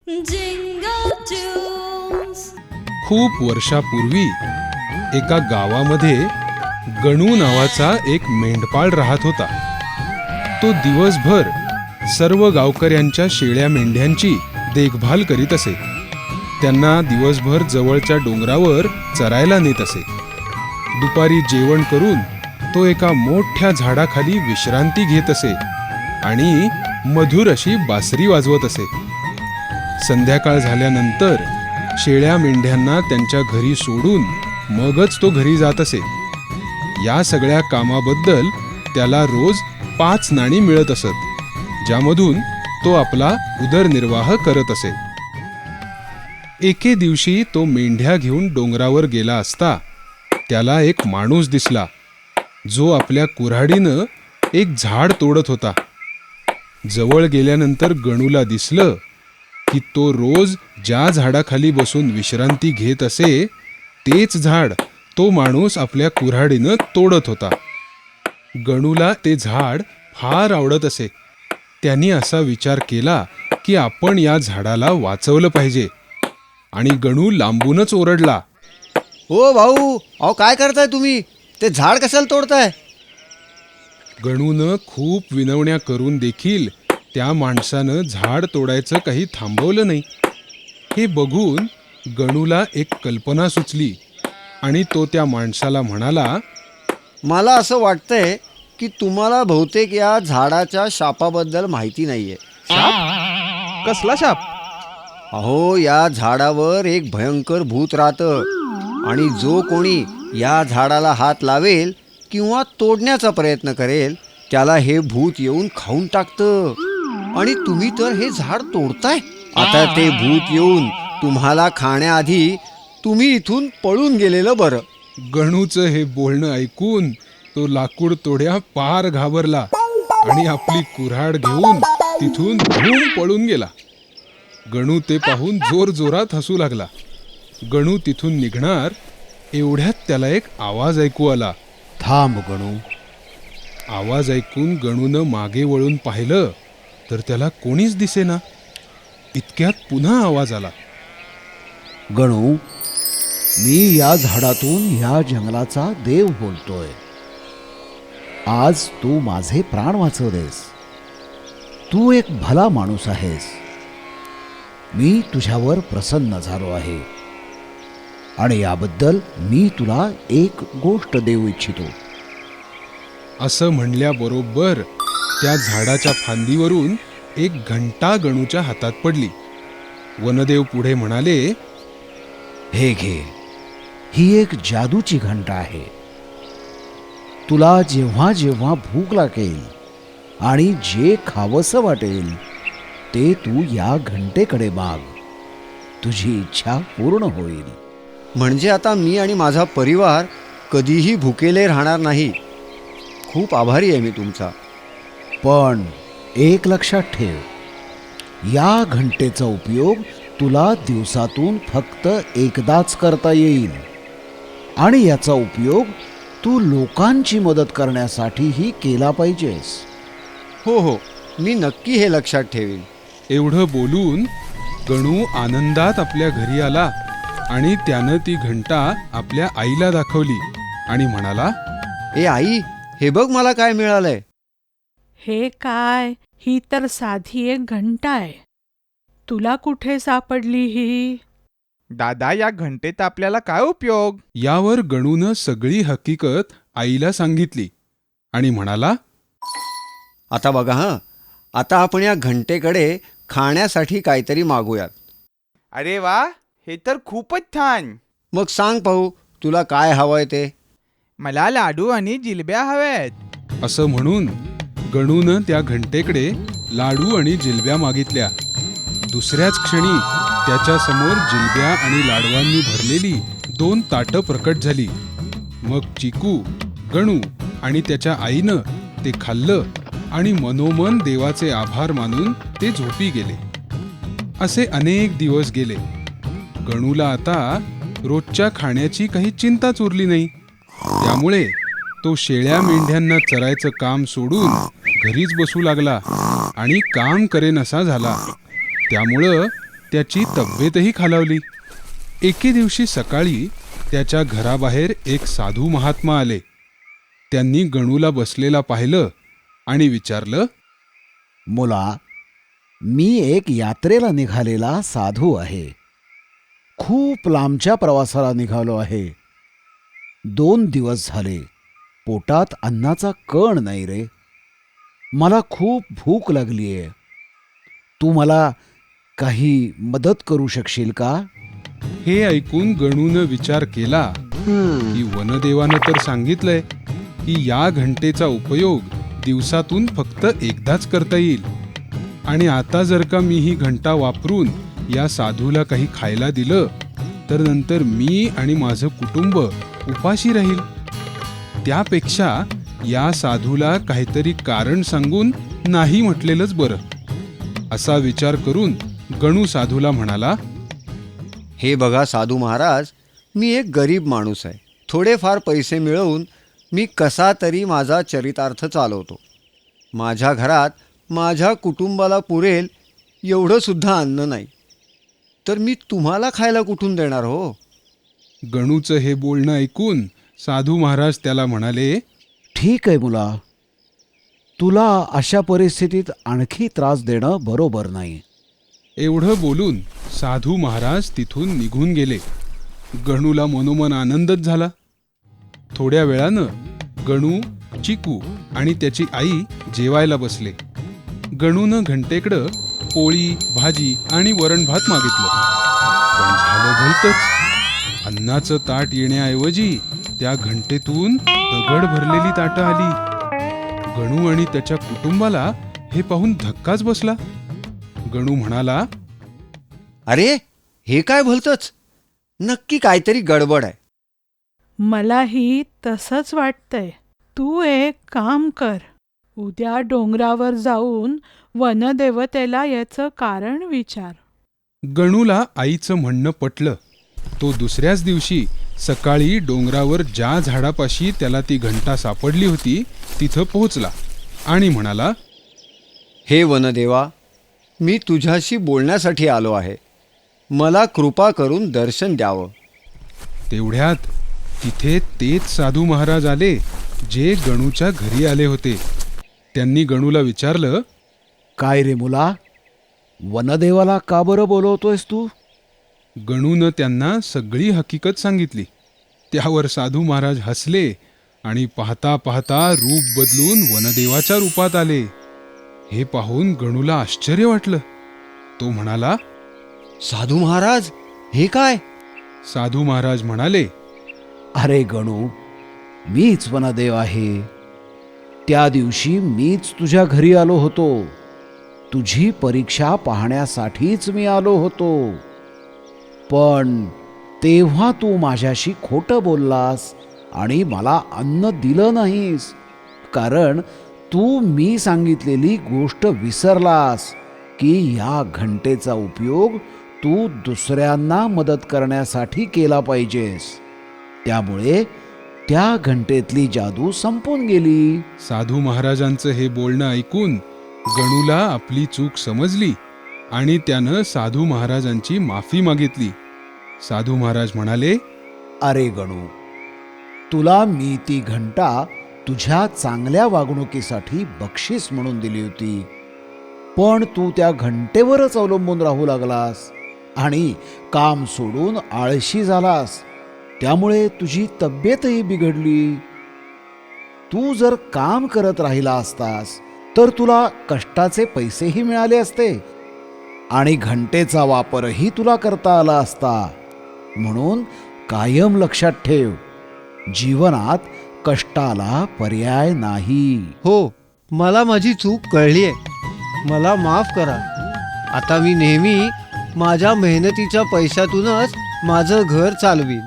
Jingle tunes. खूप वर्षापूर्वी एका गावामध्ये गणू नावाचा एक मेंढपाळ राहत होता. तो दिवसभर सर्व गावकऱ्यांच्या शेळ्या मेंढ्यांची देखभाल करीत असे. त्यांना दिवसभर जवळच्या डोंगरावर चरायला नेत असे. दुपारी जेवण करून तो एका मोठ्या झाडाखाली विश्रांती घेत असे आणि मधुर अशी बासरी वाजवत असे. संध्याकाळ झाल्यानंतर शेळ्या मेंढ्यांना त्यांच्या घरी सोडून मगच तो घरी जात असे. या सगळ्या कामाबद्दल त्याला रोज 5 नाणी मिळत असत, ज्यामधून तो आपला उदरनिर्वाह करत असे. एके दिवशी तो मेंढ्या घेऊन डोंगरावर गेला असता त्याला एक माणूस दिसला, जो आपल्या कुऱ्हाडीनं एक झाड तोडत होता. जवळ गेल्यानंतर गणूला दिसलं की तो रोज ज्या झाडाखाली बसून विश्रांती घेत असे, तेच झाड तो माणूस आपल्या कुऱ्हाडीनं तोडत होता. गणूला ते झाड फार आवडत असे. त्यांनी असा विचार केला की आपण या झाडाला वाचवलं पाहिजे, आणि गणू लांबूनच ओरडला, हो भाऊ, अहो काय करताय तुम्ही? ते झाड कशाला तोडताय? गणूनं खूप विनवण्या करून देखील त्या माणसानं झाड तोडायचं काही थांबवलं नाही. हे बघून गणूला एक कल्पना सुचली आणि तो त्या माणसाला म्हणाला, मला असं वाटतंय की तुम्हाला बहुतेक या झाडाच्या शापाबद्दल माहिती नाहीये. शाप? कसला शाप? अहो, या झाडावर एक भयंकर भूत राहतं आणि जो कोणी या झाडाला हात लावेल किंवा तोडण्याचा प्रयत्न करेल त्याला हे भूत येऊन खाऊन टाकतं. आणि तुम्ही तर हे झाड तोडताय. आता ते भूत येऊन तुम्हाला खाण्याआधी तुम्ही इथून पळून गेलेलं बरं. गणूचं हे बोलणं ऐकून तो लाकूड तोड्या पार घाबरला आणि आपली कुऱ्हाड घेऊन तिथून धूम पळून गेला. गणू ते पाहून जोरजोरात हसू लागला. गणू तिथून निघणार एवढ्यात त्याला एक आवाज ऐकू आला. थांब गणू. आवाज ऐकून गणूनं मागे वळून पाहिलं तर त्याला कोणीच दिसेना. इतक्यात पुन्हा आवाज आला. गणू, मी या झाडातून ह्या जंगलाचा देव बोलतोय. आज तू माझे प्राण वाचवलेस. तू एक भला माणूस आहेस. मी तुझ्यावर प्रसन्न झालो आहे आणि याबद्दल मी तुला एक गोष्ट देऊ इच्छितो. असं म्हणल्याबरोबर त्या झाडाच्या फांदीवरून एक घंटा गणूच्या हातात पडली. वनदेव पुढे म्हणाले, हे घे, ही एक जादूची घंटा आहे. तुला जेव्हा जेव्हा भूक लागेल आणि जे खावंसं वाटेल ते तू या घंटेकडे माग. तुझी इच्छा पूर्ण होईल. म्हणजे आता मी आणि माझा परिवार कधीही भुकेले राहणार नाही. खूप आभारी आहे मी तुमचा. पण एक लक्षात ठेव, या घंटेचा उपयोग तुला दिवसातून फक्त एकदाच करता येईल आणि याचा उपयोग तू लोकांची मदत करण्यासाठीही केला पाहिजेस. हो हो, मी नक्की हे लक्षात ठेवीन. एवढं बोलून गणू आनंदात आपल्या घरी आला आणि त्यानं ती घंटा आपल्या आईला दाखवली आणि म्हणाला, ए आई, हे बघ मला काय मिळालंय. हे काय? ही तर साधी एक घंटा आहे. तुला कुठे सापडली ही? दादा, या घंटेत आपल्याला काय उपयोग? यावर गणूनं सगळी हकीकत आईला सांगितली आणि म्हणाला, आता बघा हं, आता आपण या घंटेकडे खाण्यासाठी काहीतरी मागूयात. अरे वा, हे तर खूपच छान. मग सांग पाहू, तुला काय हवंय ते? मला लाडू आणि जिलब्या हव्यात. असं म्हणून गणूनं त्या घंटेकडे लाडू आणि जिलब्या मागितल्या. दुसऱ्याच क्षणी त्याच्या समोर जिलब्या आणि लाडवांनी भरलेली 2 ताटं प्रकट झाली. मग चिकू, गणू आणि त्याच्या आईनं ते खाल्लं आणि मनोमन देवाचे आभार मानून ते झोपी गेले. असे अनेक दिवस गेले. गणूला आता रोजच्या खाण्याची काही चिंताच उरली नाही. त्यामुळे तो शेळ्या मेंढ्यांना चरायचं काम सोडून घरीच बसू लागला आणि काम करेनसा झाला. त्यामुळं त्याची तब्येतही खालावली. एके दिवशी सकाळी त्याच्या घराबाहेर एक साधू महात्मा आले. त्यांनी गणूला बसलेला पाहिलं आणि विचारलं, मुला, मी एक यात्रेला निघालेला साधू आहे. खूप लांबच्या प्रवासाला निघालो आहे. 2 दिवस झाले पोटात अन्नाचा कण नाही रे. मला खूप भूक लागलीये. तू मला काही मदत करू शकशील का? हे ऐकून गणूनं विचार केला की वनदेवानं तर सांगितलंय की या घंटेचा उपयोग दिवसातून फक्त एकदाच करता येईल, आणि आता जर का मी ही घंटा वापरून या साधूला काही खायला दिलं तर नंतर मी आणि माझं कुटुंब उपाशी राहील. त्यापेक्षा या साधूला काहीतरी कारण सांगून नाही म्हटलेलंच बरं. असा विचार करून गणू साधूला म्हणाला, हे बघा साधू महाराज, मी एक गरीब माणूस आहे. थोडेफार पैसे मिळवून मी कसा तरी माझा चरितार्थ चालवतो. माझ्या घरात माझ्या कुटुंबाला पुरेल एवढं सुद्धा अन्न नाही, तर मी तुम्हाला खायला कुठून देणार हो? गणूचं हे बोलणं ऐकून साधू महाराज त्याला म्हणाले, ठीक आहे मुला, तुला अशा परिस्थितीत आणखी त्रास देणं बरोबर नाही. एवढं बोलून साधू महाराज तिथून निघून गेले. गणूला मनोमन आनंदच झाला. थोड्या वेळानं गणू, चिकू आणि त्याची आई जेवायला बसले. गणूनं घंटेकडं पोळी, भाजी आणि वरण भात मागितलं, पण झालं भलतंच. अन्नाचं ताट येण्याऐवजी त्या घंटेतून दगड भरलेली ताटं आली. गणू आणि त्याच्या कुटुंबाला हे पाहून धक्काच बसला. गणू म्हणाला, अरे हे काय भलतंच, नक्की काहीतरी गडबड आहे. मलाही तसंच वाटतंय. तू एक काम कर, उद्या डोंगरावर जाऊन वनदेवतेला याचं कारण विचार. गणूला आईचं म्हणणं पटलं. तो दुसऱ्याच दिवशी सकाळी डोंगरावर ज्या झाडापाशी त्याला ती घंटा सापडली होती तिथं पोहोचला आणि म्हणाला, हे वनदेवा, मी तुझ्याशी बोलण्यासाठी आलो आहे. मला कृपा करून दर्शन द्यावं. तेवढ्यात तिथे तेच साधू महाराज आले जे गणूच्या घरी आले होते. त्यांनी गणूला विचारलं, काय रे मुला, वनदेवाला का बरं बोलवतोयस तू? गणूनं त्यांना सगळी हकीकत सांगितली. त्यावर साधू महाराज हसले आणि पाहता पाहता रूप बदलून वनदेवाच्या रूपात आले. हे पाहून गणूला आश्चर्य वाटलं. तो म्हणाला, साधू महाराज, हे काय? साधू महाराज म्हणाले, अरे गणू, मीच वनदेव आहे. त्या दिवशी मीच तुझ्या घरी आलो होतो. तुझी परीक्षा पाहण्यासाठीच मी आलो होतो. पण तेव्हा तू माझ्याशी खोटं बोललास आणि मला अन्न दिलं नाहीस, कारण तू मी सांगितलेली गोष्ट विसरलास की या घंटेचा उपयोग तू दुसऱ्यांना मदत करण्यासाठी केला पाहिजेस. त्यामुळे त्या घंटेतली जादू संपून गेली. साधू महाराजांचं हे बोलणं ऐकून गणूला आपली चूक समजली आणि त्यानं साधू महाराजांची माफी मागितली. साधू महाराज म्हणाले, अरे गणू, तुला मी ती घंटा तुझ्या चांगल्या वागणुकीसाठी बक्षीस म्हणून दिली होती, पण तू त्या घंटेवरच अवलंबून राहू लागलास आणि काम सोडून आळशी झालास. त्यामुळे तुझी तब्येतही बिघडली. तू जर काम करत राहिला असतास तर तुला कष्टाचे पैसेही मिळाले असते आणि घंटेचा वापरही तुला करता आला असता. म्हणून कायम लक्षात ठेव, जीवनात कष्टाला पर्याय नाही. हो, मला माझी चूक कळली आहे. मला माफ करा. आता मी नेहमी माझ्या मेहनतीच्या पैशातूनच माझं घर चालवीन.